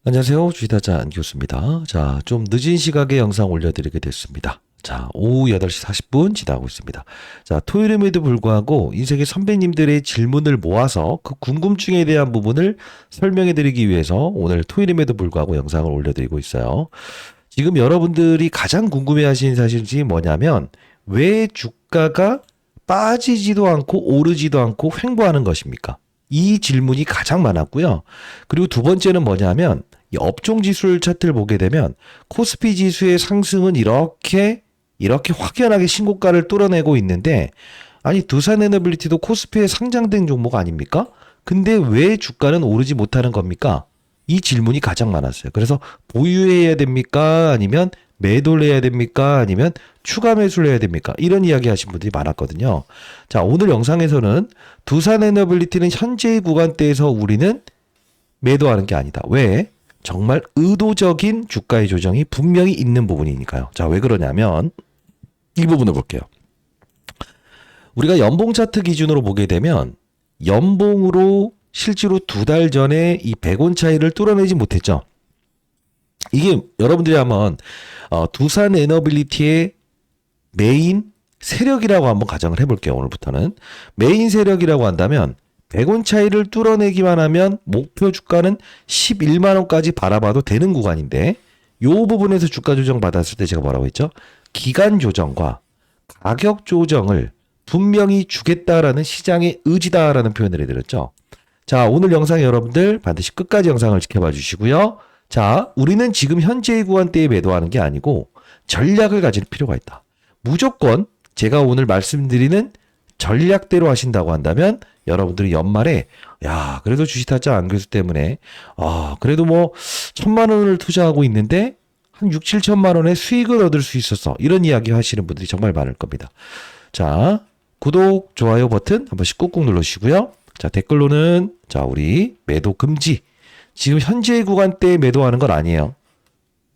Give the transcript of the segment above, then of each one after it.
안녕하세요. 주식타자 안교수입니다. 자, 좀 늦은 시각에 영상 올려드리게 됐습니다. 자, 오후 8시 40분 지나고 있습니다. 자, 토요일임에도 불구하고 인생의 선배님들의 질문을 모아서 그 궁금증에 대한 부분을 설명해드리기 위해서 오늘 토요일임에도 불구하고 영상을 올려드리고 있어요. 지금 여러분들이 가장 궁금해하시는 사실이 뭐냐면 왜 주가가 빠지지도 않고 오르지도 않고 횡보하는 것입니까? 이 질문이 가장 많았고요. 그리고 두 번째는 뭐냐면 이 업종 지수를 차트를 보게 되면 코스피 지수의 상승은 이렇게 확연하게 신고가를 뚫어내고 있는데 아니 두산에너빌리티도 코스피에 상장된 종목 아닙니까? 근데 왜 주가는 오르지 못하는 겁니까? 이 질문이 가장 많았어요. 그래서 보유해야 됩니까? 아니면 매도를 해야 됩니까? 아니면 추가 매수를 해야 됩니까? 이런 이야기 하신 분들이 많았거든요. 자, 오늘 영상에서는 두산에너빌리티는 현재의 구간대에서 우리는 매도하는 게 아니다. 왜? 정말 의도적인 주가의 조정이 분명히 있는 부분이니까요. 자, 왜 그러냐면 이 부분을 볼게요. 우리가 연봉 차트 기준으로 보게 되면 연봉으로 실제로 2달 전에 이 100원 차이를 뚫어내지 못했죠. 이게 여러분들이 한번 두산 에너빌리티의 메인 세력이라고 한번 가정을 해볼게요. 오늘부터는 메인 세력이라고 한다면 100원 차이를 뚫어내기만 하면 목표 주가는 11만 원까지 바라봐도 되는 구간인데 이 부분에서 주가 조정 받았을 때 제가 뭐라고 했죠? 기간 조정과 가격 조정을 분명히 주겠다라는 시장의 의지다라는 표현을 해드렸죠. 자, 오늘 영상 여러분들 반드시 끝까지 영상을 지켜봐 주시고요. 자, 우리는 지금 현재의 구간대에 매도하는 게 아니고 전략을 가질 필요가 있다. 무조건 제가 오늘 말씀드리는 전략대로 하신다고 한다면 여러분들이 연말에 야 그래도 주식타짜 안교수 때문에 그래도 뭐 1,000만 원을 투자하고 있는데 한 6, 7천만 원의 수익을 얻을 수 있었어. 이런 이야기 하시는 분들이 정말 많을 겁니다. 자, 구독, 좋아요 버튼 한 번씩 꾹꾹 눌러주시고요. 자, 댓글로는 자 우리 매도 금지. 지금 현재의 구간대에 매도하는 건 아니에요.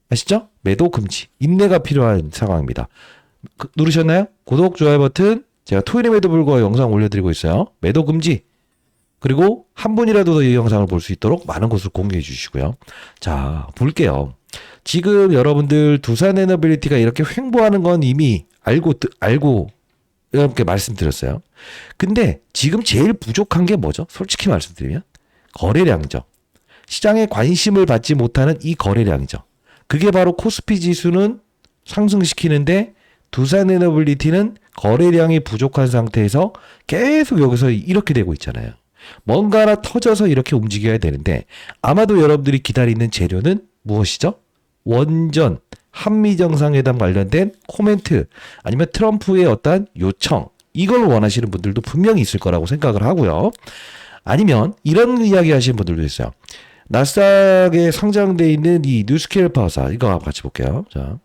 아시죠? 매도 금지. 인내가 필요한 상황입니다. 누르셨나요? 구독, 좋아요 버튼. 제가 토요일에도 불구하고 영상 올려드리고 있어요. 매도 금지. 그리고 한 분이라도 더 이 영상을 볼 수 있도록 많은 곳을 공유해 주시고요. 자, 볼게요. 지금 여러분들 두산에너빌리티가 이렇게 횡보하는 건 이미 알고 이렇게 말씀드렸어요. 근데 지금 제일 부족한 게 뭐죠? 솔직히 말씀드리면 거래량이죠. 시장에 관심을 받지 못하는 이 거래량이죠. 그게 바로 코스피 지수는 상승시키는데 두산에너빌리티는 거래량이 부족한 상태에서 계속 여기서 이렇게 되고 있잖아요. 뭔가 하나 터져서 이렇게 움직여야 되는데 아마도 여러분들이 기다리는 재료는 무엇이죠? 원전, 한미정상회담 관련된 코멘트 아니면 트럼프의 어떤 요청 이걸 원하시는 분들도 분명히 있을 거라고 생각을 하고요. 아니면 이런 이야기 하시는 분들도 있어요. 나스닥에 상장되어 있는 이 뉴스케일 파워사 이거 같이 볼게요. 자,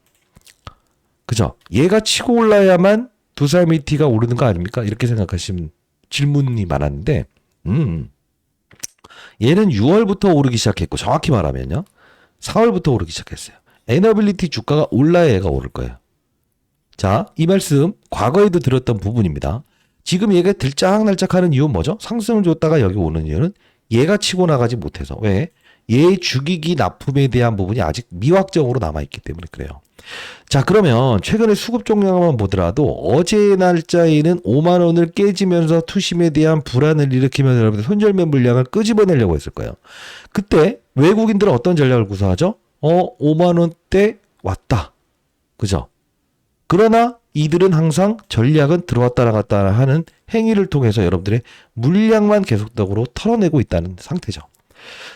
그죠? 얘가 치고 올라야만 두산미티가 오르는 거 아닙니까? 이렇게 생각하시는 질문이 많았는데 얘는 6월부터 오르기 시작했고 정확히 말하면요. 4월부터 오르기 시작했어요. 에너빌리티 주가가 올라야 얘가 오를 거예요. 자, 이 말씀 과거에도 들었던 부분입니다. 지금 얘가 들짝날짝하는 이유는 뭐죠? 상승을 줬다가 여기 오는 이유는 얘가 치고 나가지 못해서. 왜? 얘 죽이기 납품에 대한 부분이 아직 미확정으로 남아있기 때문에 그래요. 자, 그러면 최근에 수급 종량만 보더라도 어제 날짜에는 5만 원을 깨지면서 투심에 대한 불안을 일으키면서 여러분들 손절매 물량을 끄집어내려고 했을 거예요. 그때 외국인들은 어떤 전략을 구사하죠? 5만 원대 왔다. 그죠? 그러나 이들은 항상 전략은 들어왔다 나갔다 하는 행위를 통해서 여러분들의 물량만 계속적으로 털어내고 있다는 상태죠.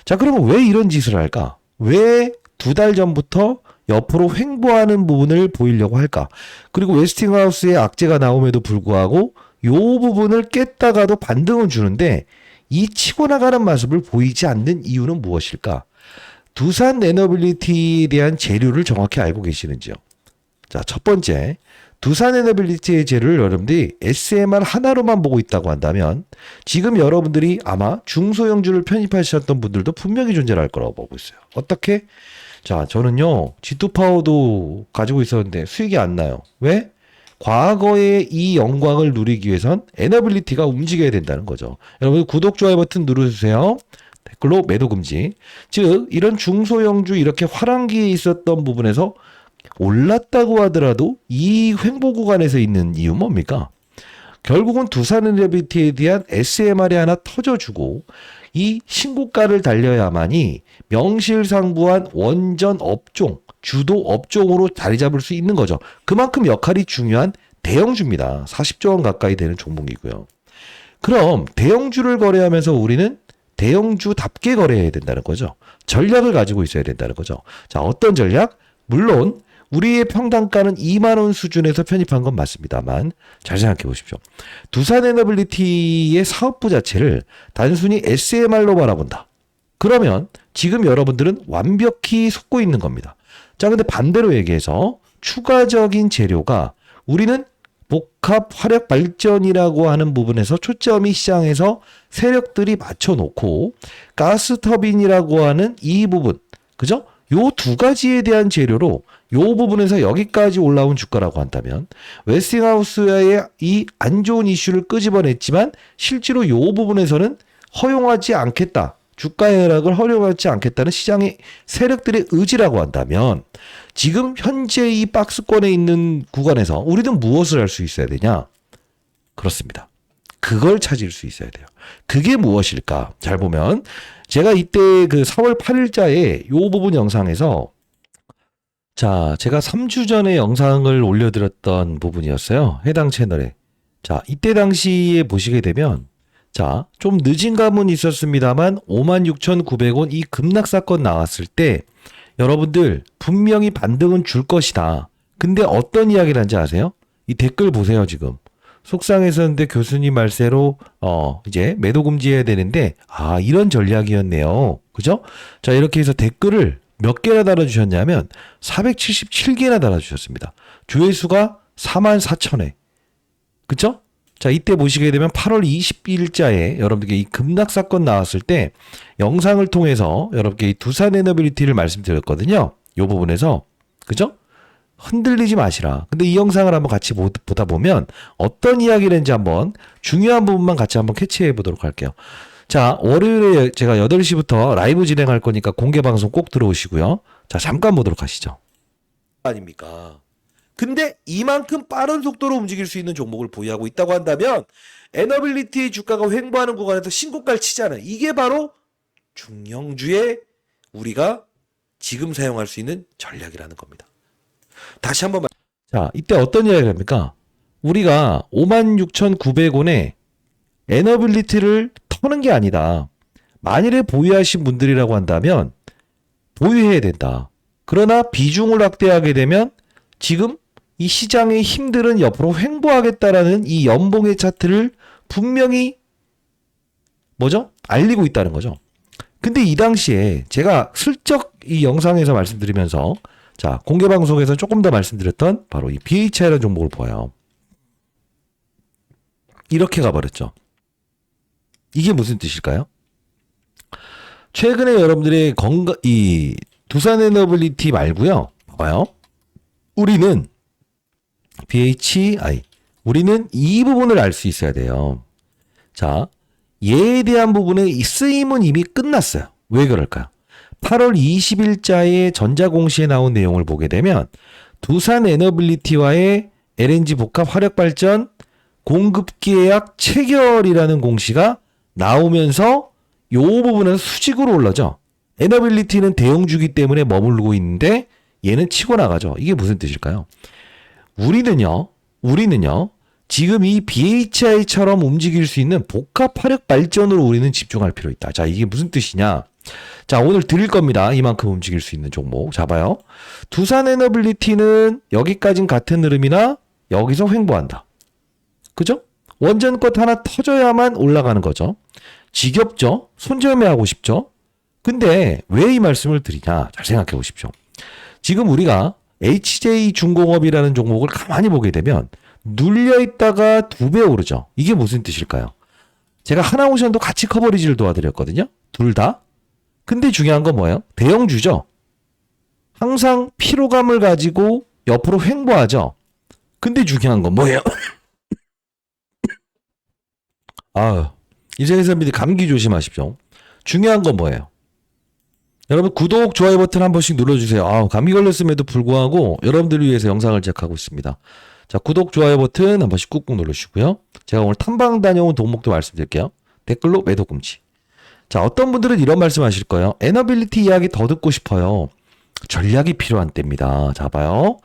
자, 그러면 왜 이런 짓을 할까? 왜 2달 전부터 옆으로 횡보하는 부분을 보이려고 할까? 그리고 웨스팅하우스의 악재가 나옴에도 불구하고 이 부분을 깼다가도 반등을 주는데 이 치고 나가는 모습을 보이지 않는 이유는 무엇일까? 두산 에너빌리티에 대한 재료를 정확히 알고 계시는지요? 자, 첫 번째, 두산 에너빌리티의 재료를 여러분들이 SMR 하나로만 보고 있다고 한다면 지금 여러분들이 아마 중소형주를 편입하셨던 분들도 분명히 존재할 거라고 보고 있어요. 어떻게? 자, 저는요, G2파워도 가지고 있었는데 수익이 안 나요. 왜? 과거의 이 영광을 누리기 위해선 에너빌리티가 움직여야 된다는 거죠. 여러분 구독, 좋아요 버튼 눌러주세요. 댓글로 매도 금지. 즉 이런 중소형주 이렇게 화랑기에 있었던 부분에서 올랐다고 하더라도 이 횡보 구간에서 있는 이유 뭡니까? 결국은 두산에너빌리티에 대한 SMR이 하나 터져주고 이 신고가를 달려야만이 명실상부한 원전 업종, 주도 업종으로 자리 잡을 수 있는 거죠. 그만큼 역할이 중요한 대형주입니다. 40조 원 가까이 되는 종목이고요. 그럼 대형주를 거래하면서 우리는 대형주답게 거래해야 된다는 거죠. 전략을 가지고 있어야 된다는 거죠. 자, 어떤 전략? 물론 우리의 평단가는 2만 원 수준에서 편입한 건 맞습니다만 잘 생각해 보십시오. 두산에너빌리티의 사업부 자체를 단순히 SMR로 바라본다. 그러면 지금 여러분들은 완벽히 속고 있는 겁니다. 자, 근데 반대로 얘기해서 추가적인 재료가 우리는 복합 화력 발전이라고 하는 부분에서 초점이 시장에서 세력들이 맞춰놓고 가스터빈이라고 하는 이 부분, 그죠? 요 두 가지에 대한 재료로 요 부분에서 여기까지 올라온 주가라고 한다면 웨스팅하우스의 이 안 좋은 이슈를 끄집어냈지만 실제로 요 부분에서는 허용하지 않겠다. 주가 하락을 허용하지 않겠다는 시장의 세력들의 의지라고 한다면 지금 현재 이 박스권에 있는 구간에서 우리는 무엇을 할 수 있어야 되냐? 그렇습니다. 그걸 찾을 수 있어야 돼요. 그게 무엇일까? 잘 보면 제가 이때 그 4월 8일자에 요 부분 영상에서 자, 제가 3주 전에 영상을 올려드렸던 부분이었어요. 해당 채널에. 자, 이때 당시에 보시게 되면 자, 좀 늦은 감은 있었습니다만 56,900원 이 급락 사건 나왔을 때 여러분들 분명히 반등은 줄 것이다. 근데 어떤 이야기를 하는지 아세요? 이 댓글 보세요, 지금. 속상했었는데 교수님 말세로 이제 매도 금지해야 되는데 이런 전략이었네요. 그죠? 자, 이렇게 해서 댓글을 몇 개나 달아주셨냐면 477개나 달아주셨습니다. 조회수가 44,000회. 그쵸? 자, 이때 보시게 되면 8월 20일자에 여러분들께 이 급락 사건 나왔을 때 영상을 통해서 여러분께 이 두산에너빌리티를 말씀드렸거든요. 요 부분에서. 그죠? 흔들리지 마시라. 근데 이 영상을 한번 같이 보다 보면 어떤 이야기를 했는지 한번 중요한 부분만 같이 한번 캐치해 보도록 할게요. 자, 월요일에 제가 8시부터 라이브 진행할 거니까 공개 방송 꼭 들어오시고요. 자, 잠깐 보도록 하시죠. 아닙니까? 근데 이만큼 빠른 속도로 움직일 수 있는 종목을 보유하고 있다고 한다면 에너빌리티의 주가가 횡보하는 구간에서 신고가를 치잖아요. 이게 바로 중형주의 우리가 지금 사용할 수 있는 전략이라는 겁니다. 다시 한번 자, 이때 어떤 이야기를 합니까? 우리가 56,900원에 에너빌리티를 터는 게 아니다. 만일에 보유하신 분들이라고 한다면 보유해야 된다. 그러나 비중을 확대하게 되면 지금 이 시장의 힘들은 옆으로 횡보하겠다라는 이 연봉의 차트를 분명히 알리고 있다는 거죠. 근데 이 당시에 제가 슬쩍 이 영상에서 말씀드리면서 자, 공개 방송에서 조금 더 말씀드렸던 바로 이 BHI라는 종목을 보아요. 이렇게 가버렸죠. 이게 무슨 뜻일까요? 최근에 여러분들의 이 두산에너빌리티 말고요. 봐봐요. 우리는 BHI 우리는 이 부분을 알 수 있어야 돼요. 자, 얘에 대한 부분의 쓰임은 이미 끝났어요. 왜 그럴까요? 8월 20일자에 전자공시에 나온 내용을 보게 되면 두산에너빌리티와의 LNG 복합 화력발전 공급계약 체결이라는 공시가 나오면서 이 부분은 수직으로 올라죠. 에너빌리티는 대형주기 때문에 머무르고 있는데 얘는 치고 나가죠. 이게 무슨 뜻일까요? 우리는요, 지금 이 BHI처럼 움직일 수 있는 복합 화력 발전으로 우리는 집중할 필요 있다. 자, 이게 무슨 뜻이냐? 자, 오늘 드릴 겁니다. 이만큼 움직일 수 있는 종목. 잡아요. 두산에너빌리티는 여기까진 같은 흐름이나 여기서 횡보한다. 그죠? 원전 것 하나 터져야만 올라가는 거죠. 지겹죠? 손절매하고 싶죠? 근데 왜 이 말씀을 드리냐? 잘 생각해 보십시오. 지금 우리가 HJ중공업이라는 종목을 가만히 보게 되면 눌려있다가 2배 오르죠. 이게 무슨 뜻일까요? 제가 하나오션도 같이 커버리지를 도와드렸거든요. 둘 다. 근데 중요한 건 뭐예요? 대형주죠. 항상 피로감을 가지고 옆으로 횡보하죠. 근데 중요한 건 뭐예요? 이재희 선배님 감기 조심하십시오. 중요한 건 뭐예요? 여러분 구독, 좋아요 버튼 한 번씩 눌러주세요. 감기 걸렸음에도 불구하고 여러분들을 위해서 영상을 제작하고 있습니다. 자, 구독, 좋아요 버튼 한 번씩 꾹꾹 눌러주시고요. 제가 오늘 탐방 다녀온 동목도 말씀드릴게요. 댓글로 매도 금지. 자, 어떤 분들은 이런 말씀 하실 거예요. 에너빌리티 이야기 더 듣고 싶어요. 전략이 필요한 때입니다. 자, 봐요.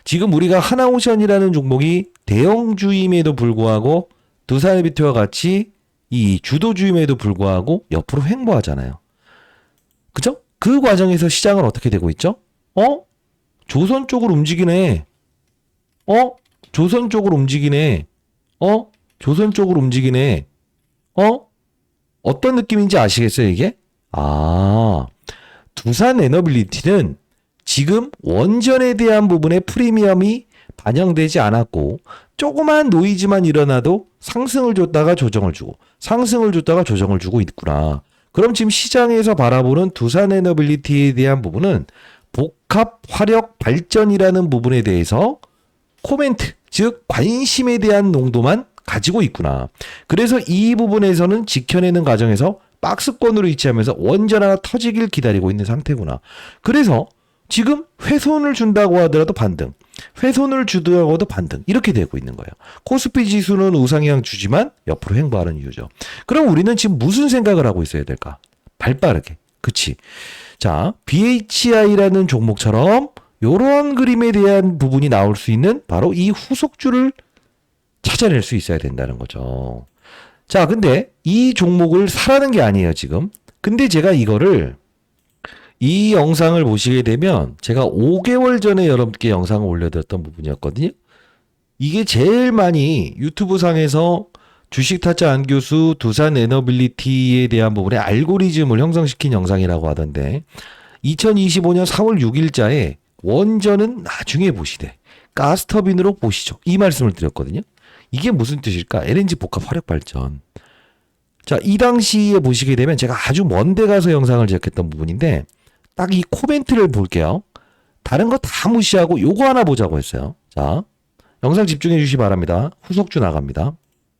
지금 우리가 하나오션이라는 종목이 대형주임에도 불구하고 두산에비트와 같이 이 주도주임에도 불구하고 옆으로 횡보하잖아요. 그죠? 그 과정에서 시장은 어떻게 되고 있죠? 조선 쪽으로 움직이네. 조선 쪽으로 움직이네. 조선 쪽으로 움직이네. 어떤 느낌인지 아시겠어요, 이게? 두산 에너빌리티는 지금 원전에 대한 부분의 프리미엄이 반영되지 않았고 조그만 노이즈만 일어나도 상승을 줬다가 조정을 주고 상승을 줬다가 조정을 주고 있구나. 그럼 지금 시장에서 바라보는 두산 에너빌리티에 대한 부분은 복합 화력 발전이라는 부분에 대해서 코멘트, 즉 관심에 대한 농도만 가지고 있구나. 그래서 이 부분에서는 지켜내는 과정에서 박스권으로 위치하면서 원전 하나 터지길 기다리고 있는 상태구나. 그래서 지금 훼손을 준다고 하더라도 반등, 훼손을 주더라도 반등, 이렇게 되고 있는 거예요. 코스피 지수는 우상향 주지만 옆으로 횡보하는 이유죠. 그럼 우리는 지금 무슨 생각을 하고 있어야 될까? 발빠르게. 그치? 자, BHI라는 종목처럼 이런 그림에 대한 부분이 나올 수 있는 바로 이 후속주를 찾아낼 수 있어야 된다는 거죠. 자, 근데 이 종목을 사라는 게 아니에요, 지금. 근데 제가 이거를 이 영상을 보시게 되면 제가 5개월 전에 여러분께 영상을 올려드렸던 부분이었거든요. 이게 제일 많이 유튜브 상에서 주식타짜 안교수 두산 에너빌리티에 대한 부분에 알고리즘을 형성시킨 영상이라고 하던데 2025년 4월 6일자에 원전은 나중에 보시되 가스터빈으로 보시죠. 이 말씀을 드렸거든요. 이게 무슨 뜻일까? LNG 복합 화력 발전. 자, 이 당시에 보시게 되면 제가 아주 먼데 가서 영상을 제작했던 부분인데 딱 이 코멘트를 볼게요. 다른 거 다 무시하고 요거 하나 보자고 했어요. 자, 영상 집중해 주시기 바랍니다. 후속주 나갑니다.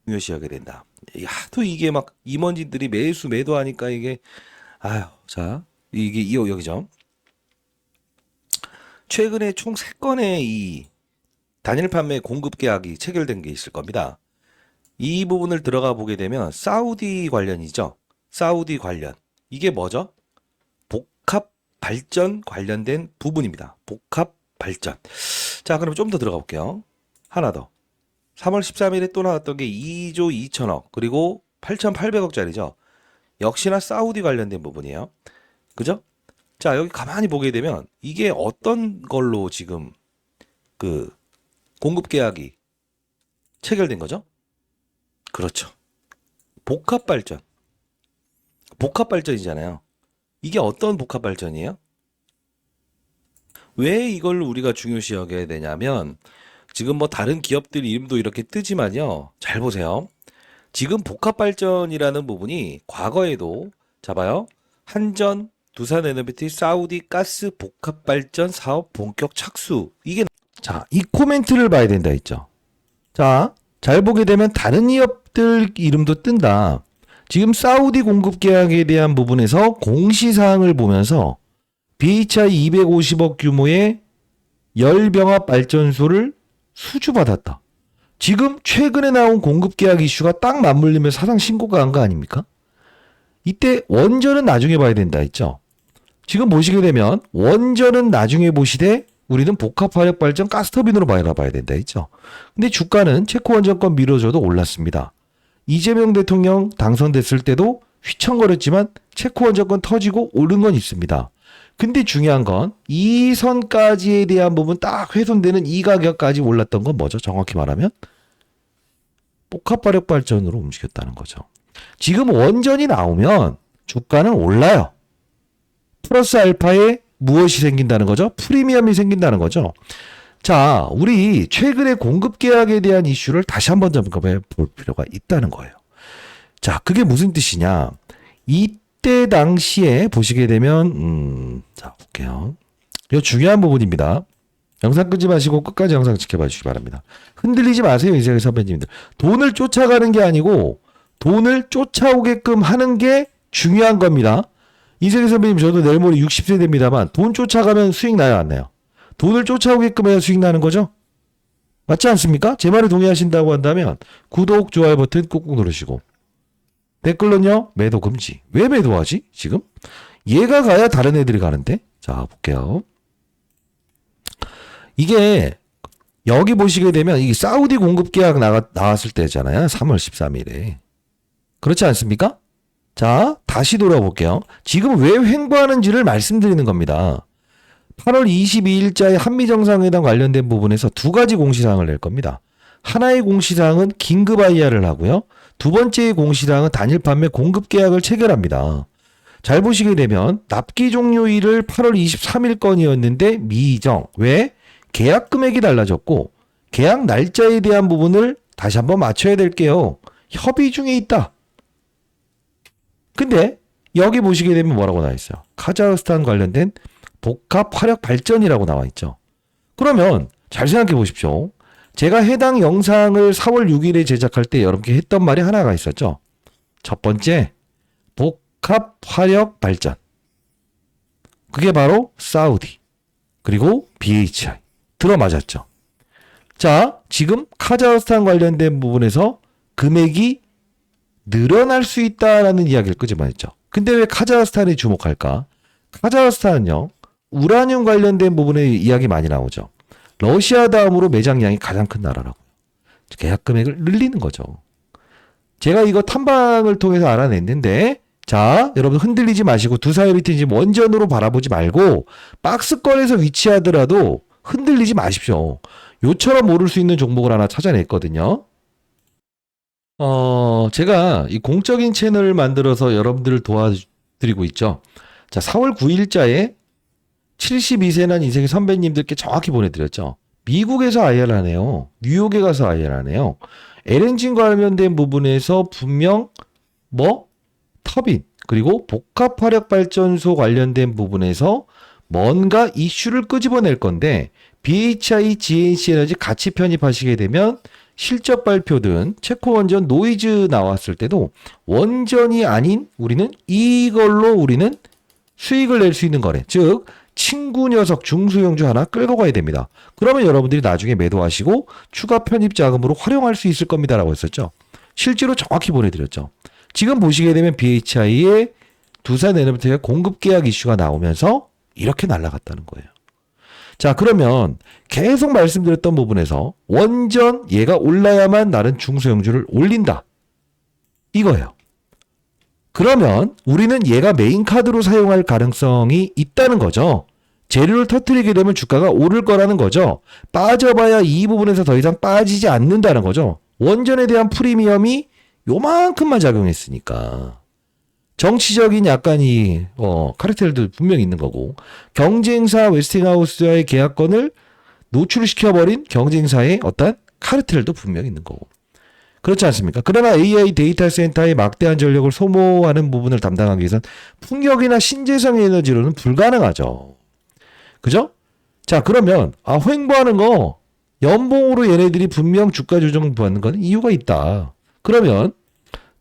중요시하게 된다. 하도 이게 막 임원진들이 매수 매도하니까 이게 자, 이게 여기죠. 최근에 총 3건의 이 단일 판매 공급 계약이 체결된 게 있을 겁니다. 이 부분을 들어가 보게 되면 사우디 관련이죠. 사우디 관련. 이게 뭐죠? 복합 발전 관련된 부분입니다. 복합 발전. 자, 그럼 좀 더 들어가 볼게요. 하나 더. 3월 13일에 또 나왔던 게 2조 2천억 그리고 8,800억짜리죠. 역시나 사우디 관련된 부분이에요. 그죠? 자, 여기 가만히 보게 되면 이게 어떤 걸로 지금 그 공급 계약이 체결된 거죠? 그렇죠. 복합 발전. 복합 발전이잖아요. 이게 어떤 복합 발전이에요? 왜 이걸 우리가 중요시하게 되냐면 지금 뭐 다른 기업들 이름도 이렇게 뜨지만요. 잘 보세요. 지금 복합 발전이라는 부분이 과거에도 잡아요. 한전, 두산에너비티, 사우디 가스 복합 발전 사업 본격 착수. 이게 자, 이 코멘트를 봐야 된다 했죠. 자, 잘 보게 되면 다른 기업들 이름도 뜬다. 지금 사우디 공급 계약에 대한 부분에서 공시사항을 보면서 BHI 250억 규모의 열병합 발전소를 수주받았다. 지금 최근에 나온 공급 계약 이슈가 딱 맞물리면 사상 신고가 한 거 아닙니까? 이때 원전은 나중에 봐야 된다 했죠. 지금 보시게 되면 원전은 나중에 보시되 우리는 복합화력 발전 가스터빈으로 바라봐야 된다 했죠. 근데 주가는 체코 원전권 미뤄져도 올랐습니다. 이재명 대통령 당선됐을 때도 휘청거렸지만 체코 원전권 터지고 오른 건 있습니다. 근데 중요한 건 이 선까지에 대한 부분 딱 훼손되는 이 가격까지 올랐던 건 뭐죠? 정확히 말하면 복합화력 발전으로 움직였다는 거죠. 지금 원전이 나오면 주가는 올라요. 플러스 알파에 무엇이 생긴다는 거죠? 프리미엄이 생긴다는 거죠. 자, 우리 최근에 공급 계약에 대한 이슈를 다시 한번 점검해 볼 필요가 있다는 거예요. 자, 그게 무슨 뜻이냐? 이때 당시에 보시게 되면 자, 볼게요. 이거 중요한 부분입니다. 영상 끄지 마시고 끝까지 영상 지켜봐 주시기 바랍니다. 흔들리지 마세요, 인생의 선배님들. 돈을 쫓아가는 게 아니고 돈을 쫓아오게끔 하는 게 중요한 겁니다. 이세계 선배님 저도 내일 모레 60세 됩니다만 돈 쫓아가면 수익 나요 안 나요? 돈을 쫓아오게끔 해야 수익 나는 거죠? 맞지 않습니까? 제 말에 동의하신다고 한다면 구독, 좋아요 버튼 꾹꾹 누르시고 댓글로는요 매도 금지. 왜 매도하지 지금? 얘가 가야 다른 애들이 가는데. 자 볼게요. 이게 여기 보시게 되면 이 사우디 공급 계약 나왔을 때잖아요. 3월 13일에. 그렇지 않습니까? 자, 다시 돌아볼게요. 지금 왜 횡보하는지를 말씀드리는 겁니다. 8월 22일자에 한미정상회담 관련된 부분에서 두 가지 공시사항을 낼 겁니다. 하나의 공시사항은 긴급 IR을 하고요. 두 번째의 공시사항은 단일 판매 공급 계약을 체결합니다. 잘 보시게 되면 납기 종료일을 8월 23일 건이었는데 미정. 왜? 계약 금액이 달라졌고 계약 날짜에 대한 부분을 다시 한번 맞춰야 될게요. 협의 중에 있다. 근데 여기 보시게 되면 뭐라고 나와 있어요? 카자흐스탄 관련된 복합 화력 발전이라고 나와 있죠. 그러면 잘 생각해 보십시오. 제가 해당 영상을 4월 6일에 제작할 때 여러분께 했던 말이 하나가 있었죠. 첫 번째, 복합 화력 발전. 그게 바로 사우디 그리고 BHI. 들어맞았죠. 자, 지금 카자흐스탄 관련된 부분에서 금액이 늘어날 수 있다라는 이야기를 끄집어냈죠. 근데 왜 카자흐스탄에 주목할까? 카자흐스탄은요, 우라늄 관련된 부분에 이야기 많이 나오죠. 러시아 다음으로 매장량이 가장 큰 나라라고. 계약 금액을 늘리는 거죠. 제가 이거 탐방을 통해서 알아냈는데, 자, 여러분 흔들리지 마시고 두사이비트 지금 원전으로 바라보지 말고 박스권에서 위치하더라도 흔들리지 마십시오. 요처럼 오를 수 있는 종목을 하나 찾아냈거든요. 제가 이 공적인 채널을 만들어서 여러분들을 도와드리고 있죠. 자, 4월 9일자에 72세 난 인생의 선배님들께 정확히 보내드렸죠. 미국에서 IR 하네요. 뉴욕에 가서 IR 하네요. LNG 관련된 부분에서 분명 터빈 그리고 복합화력발전소 관련된 부분에서 뭔가 이슈를 끄집어낼 건데 BHI, GNC 에너지 같이 편입하시게 되면 실적 발표든 체코 원전 노이즈 나왔을 때도 원전이 아닌 우리는 이걸로 우리는 수익을 낼 수 있는 거래. 즉 친구 녀석 중소형주 하나 끌고 가야 됩니다. 그러면 여러분들이 나중에 매도하시고 추가 편입 자금으로 활용할 수 있을 겁니다라고 했었죠. 실제로 정확히 보내드렸죠. 지금 보시게 되면 BHI의 두산 에너비티의 공급 계약 이슈가 나오면서 이렇게 날아갔다는 거예요. 자, 그러면 계속 말씀드렸던 부분에서 원전 얘가 올라야만 나는 중소형주를 올린다. 이거예요. 그러면 우리는 얘가 메인 카드로 사용할 가능성이 있다는 거죠. 재료를 터뜨리게 되면 주가가 오를 거라는 거죠. 빠져봐야 이 부분에서 더 이상 빠지지 않는다는 거죠. 원전에 대한 프리미엄이 요만큼만 작용했으니까. 정치적인 약간 카르텔도 분명히 있는 거고 경쟁사 웨스팅하우스와의 계약권을 노출시켜버린 경쟁사의 어떤 카르텔도 분명히 있는 거고 그렇지 않습니까? 그러나 AI 데이터 센터의 막대한 전력을 소모하는 부분을 담당하기 위해서는 풍력이나 신재생 에너지로는 불가능하죠. 그죠? 자, 그러면 횡보하는 거 연봉으로 얘네들이 분명 주가 조정 받는 건 이유가 있다. 그러면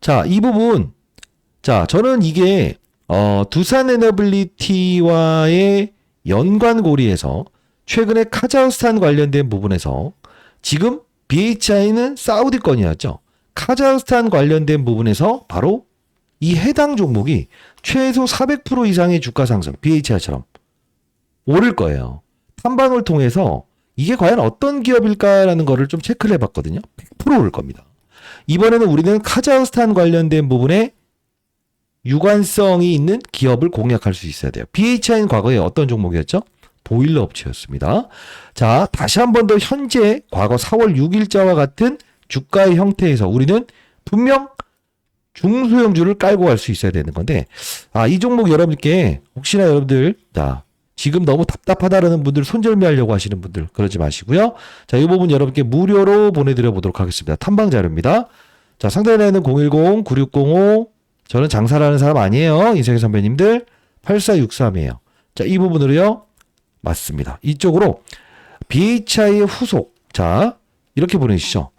자, 이 부분 자, 저는 이게 두산 에너빌리티와의 연관고리에서 최근에 카자흐스탄 관련된 부분에서 지금 BHI는 사우디 건이었죠. 카자흐스탄 관련된 부분에서 바로 이 해당 종목이 최소 400% 이상의 주가 상승, BHI처럼 오를 거예요. 탐방을 통해서 이게 과연 어떤 기업일까라는 거를 좀 체크를 해봤거든요. 100% 오를 겁니다. 이번에는 우리는 카자흐스탄 관련된 부분에 유관성이 있는 기업을 공략할 수 있어야 돼요. BHI는 과거에 어떤 종목이었죠? 보일러 업체였습니다. 자, 다시 한 번 더 현재 과거 4월 6일자와 같은 주가의 형태에서 우리는 분명 중소형주를 깔고 갈 수 있어야 되는 건데 이 종목 여러분께 혹시나 여러분들 지금 너무 답답하다라는 분들 손절매하려고 하시는 분들 그러지 마시고요. 자, 이 부분 여러분께 무료로 보내드려 보도록 하겠습니다. 탐방 자료입니다. 자, 상단에는 010-9605 저는 장사를 하는 사람 아니에요. 인생의 선배님들 8463이에요. 자, 이 부분으로요. 맞습니다. 이쪽으로 BHI의 후속. 자, 이렇게 보내주시죠.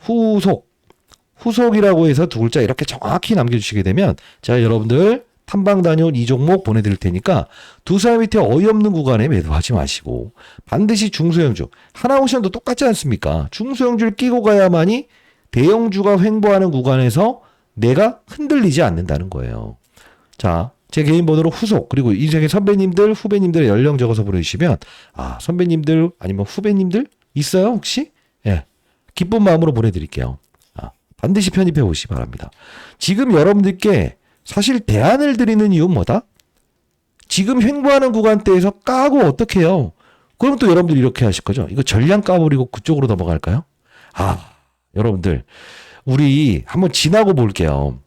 후속이라고 해서 두 글자 이렇게 정확히 남겨주시게 되면 자, 여러분들 탐방 다녀온 이 종목 보내드릴 테니까 두산 밑에 어이없는 구간에 매도하지 마시고 반드시 중소형주, 하나오션도 똑같지 않습니까? 중소형주를 끼고 가야만이 대형주가 횡보하는 구간에서 내가 흔들리지 않는다는 거예요. 자, 제 개인 번호로 후속, 그리고 인생의 선배님들, 후배님들의 연령 적어서 보내주시면, 아, 선배님들 아니면 후배님들 있어요 혹시? 예, 기쁜 마음으로 보내드릴게요. 아, 반드시 편입해 보시기 바랍니다. 지금 여러분들께 사실 대안을 드리는 이유는 뭐다? 지금 횡보하는 구간대에서 까고 어떻게 해요? 그럼 또 여러분들 이렇게 하실 거죠? 이거 전량 까버리고 그쪽으로 넘어갈까요? 아, 여러분들 우리 한번 지나고 볼게요.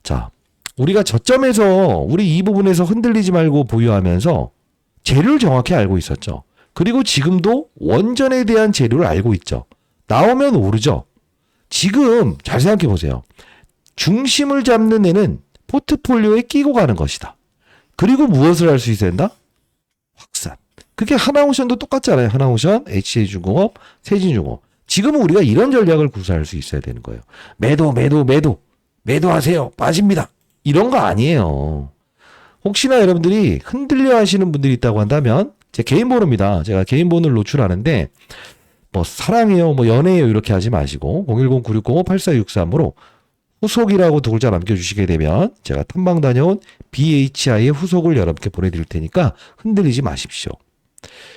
자, 우리가 저점에서 우리 이 부분에서 흔들리지 말고 보유하면서 재료를 정확히 알고 있었죠. 그리고 지금도 원전에 대한 재료를 알고 있죠. 나오면 오르죠. 지금 잘 생각해 보세요. 중심을 잡는 애는 포트폴리오에 끼고 가는 것이다. 그리고 무엇을 할 수 있어야 된다? 확산. 그게 하나오션도 똑같잖아요. 하나오션, HJ중공업, 세진중공업. 지금은 우리가 이런 전략을 구사할 수 있어야 되는 거예요. 매도하세요. 빠집니다. 이런 거 아니에요. 혹시나 여러분들이 흔들려 하시는 분들이 있다고 한다면 제 개인 번호입니다. 제가 개인 번호를 노출하는데 뭐 사랑해요, 뭐 연애해요 이렇게 하지 마시고 010-9605-8463으로 후속이라고 두 글자 남겨주시게 되면 제가 탐방 다녀온 BHI의 후속을 여러분께 보내드릴 테니까 흔들리지 마십시오.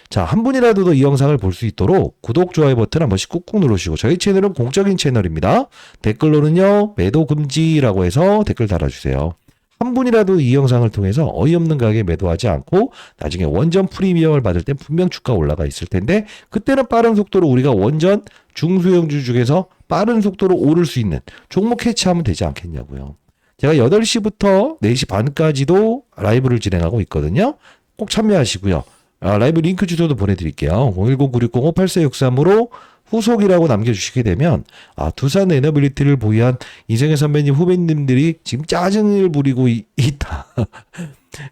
자, 한 분이라도 더 이 영상을 볼 수 있도록 구독, 좋아요 버튼 한 번씩 꾹꾹 누르시고 저희 채널은 공적인 채널입니다. 댓글로는요, 매도 금지라고 해서 댓글 달아주세요. 한 분이라도 이 영상을 통해서 어이없는 가격에 매도하지 않고 나중에 원전 프리미엄을 받을 땐 분명 주가 올라가 있을 텐데 그때는 빠른 속도로 우리가 원전 중소형주 중에서 빠른 속도로 오를 수 있는 종목 캐치하면 되지 않겠냐고요. 제가 8시부터 4시 반까지도 라이브를 진행하고 있거든요. 꼭 참여하시고요. 라이브 링크 주소도 보내드릴게요. 010-9605-8463으로 후속이라고 남겨주시게 되면 두산 에너빌리티를 보유한 이승현 선배님 후배님들이 지금 짜증을 부리고 있다.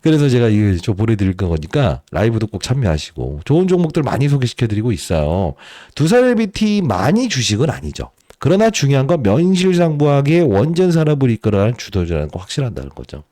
그래서 제가 이거 보내드릴 거니까 라이브도 꼭 참여하시고 좋은 종목들 많이 소개시켜드리고 있어요. 두산 에너빌리티 많이 주식은 아니죠. 그러나 중요한 건 명실상부하게 원전 산업을 이끌어가는 주도자라는 거 확실한다는 거죠.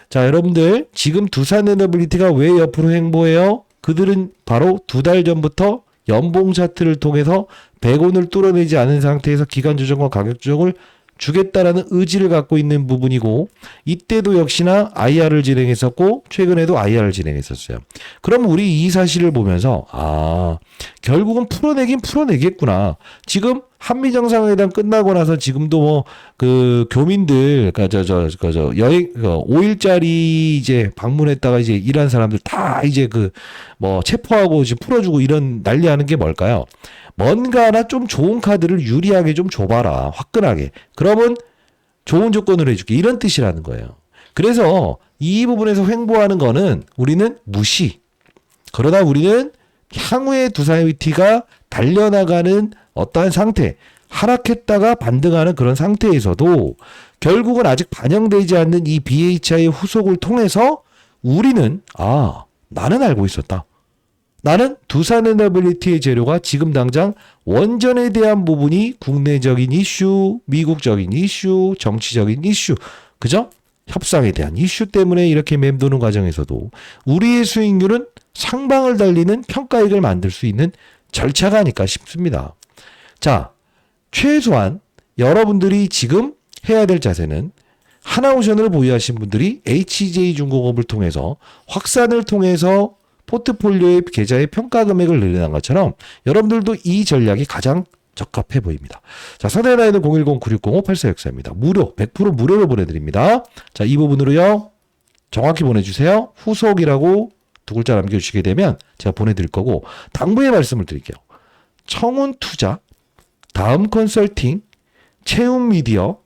자, 여러분들 지금 두산 에너빌리티가 왜 옆으로 횡보해요? 그들은 바로 2달 전부터 연봉 차트를 통해서 100원을 뚫어내지 않은 상태에서 기간 조정과 가격 조정을 주겠다라는 의지를 갖고 있는 부분이고 이때도 역시나 IR을 진행했었고 최근에도 IR을 진행했었어요. 그럼 우리 이 사실을 보면서 결국은 풀어내긴 풀어내겠구나. 지금 한미 정상회담 끝나고 나서 지금도 뭐 그 교민들 여행 5일짜리 이제 방문했다가 이제 일한 사람들 다 이제 그 뭐 체포하고 지금 풀어주고 이런 난리하는 게 뭘까요? 뭔가 하나 좀 좋은 카드를 유리하게 좀 줘봐라. 화끈하게. 그러면 좋은 조건으로 해줄게. 이런 뜻이라는 거예요. 그래서 이 부분에서 횡보하는 거는 우리는 무시. 그러나 우리는 향후에 두산 위티가 달려나가는 어떠한 상태, 하락했다가 반등하는 그런 상태에서도 결국은 아직 반영되지 않는 이 BHI의 후속을 통해서 우리는 나는 알고 있었다. 나는 두산 에너빌리티의 재료가 지금 당장 원전에 대한 부분이 국내적인 이슈, 미국적인 이슈, 정치적인 이슈, 그죠? 협상에 대한 이슈 때문에 이렇게 맴도는 과정에서도 우리의 수익률은 상방을 달리는 평가액을 만들 수 있는 절차가 아닐까 싶습니다. 자, 최소한 여러분들이 지금 해야 될 자세는 하나오션을 보유하신 분들이 HJ중공업을 통해서 확산을 통해서 포트폴리오의 계좌의 평가 금액을 늘리는 것처럼 여러분들도 이 전략이 가장 적합해 보입니다. 자, 상대 라인은 010-9605-8464입니다. 무료, 100% 무료로 보내드립니다. 자, 이 부분으로요. 정확히 보내주세요. 후속이라고 두 글자 남겨주시게 되면 제가 보내드릴 거고 당부의 말씀을 드릴게요. 청운투자, 다음 컨설팅, 채움미디어,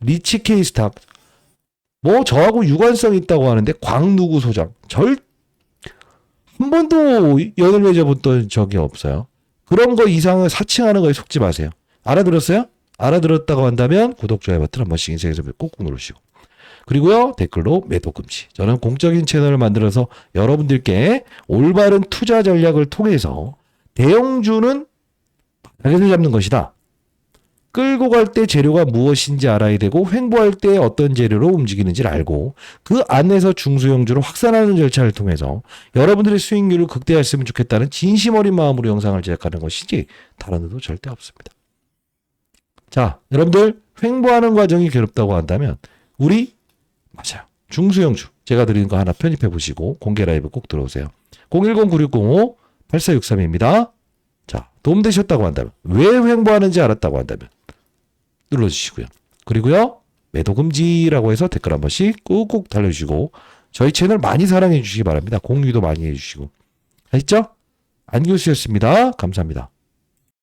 리치케이스탁 뭐 저하고 유관성 있다고 하는데 광누구 소장 한 번도 연을 맺어봤던 적이 없어요. 그런 거 이상을 사칭하는 거에 속지 마세요. 알아들었어요? 알아들었다고 한다면 구독, 좋아요 버튼 한 번씩 인생에서 꾹꾹 누르시고 그리고요 댓글로 매도 금지. 저는 공적인 채널을 만들어서 여러분들께 올바른 투자 전략을 통해서 대형주는 바닥에서 잡는 것이다. 끌고 갈 때 재료가 무엇인지 알아야 되고 횡보할 때 어떤 재료로 움직이는지를 알고 그 안에서 중소형주로 확산하는 절차를 통해서 여러분들의 수익률을 극대화했으면 좋겠다는 진심 어린 마음으로 영상을 제작하는 것이지 다른 의도 절대 없습니다. 자, 여러분들 횡보하는 과정이 괴롭다고 한다면 우리 맞아요. 중소형주 제가 드리는 거 하나 편집해 보시고 공개 라이브 꼭 들어오세요. 010-9605-8463입니다. 자, 도움되셨다고 한다면 왜 횡보하는지 알았다고 한다면 눌러주시고요. 그리고요. 매도 금지라고 해서 댓글 한 번씩 꾹꾹 달려주시고 저희 채널 많이 사랑해 주시기 바랍니다. 공유도 많이 해주시고 아셨죠? 안교수였습니다. 감사합니다.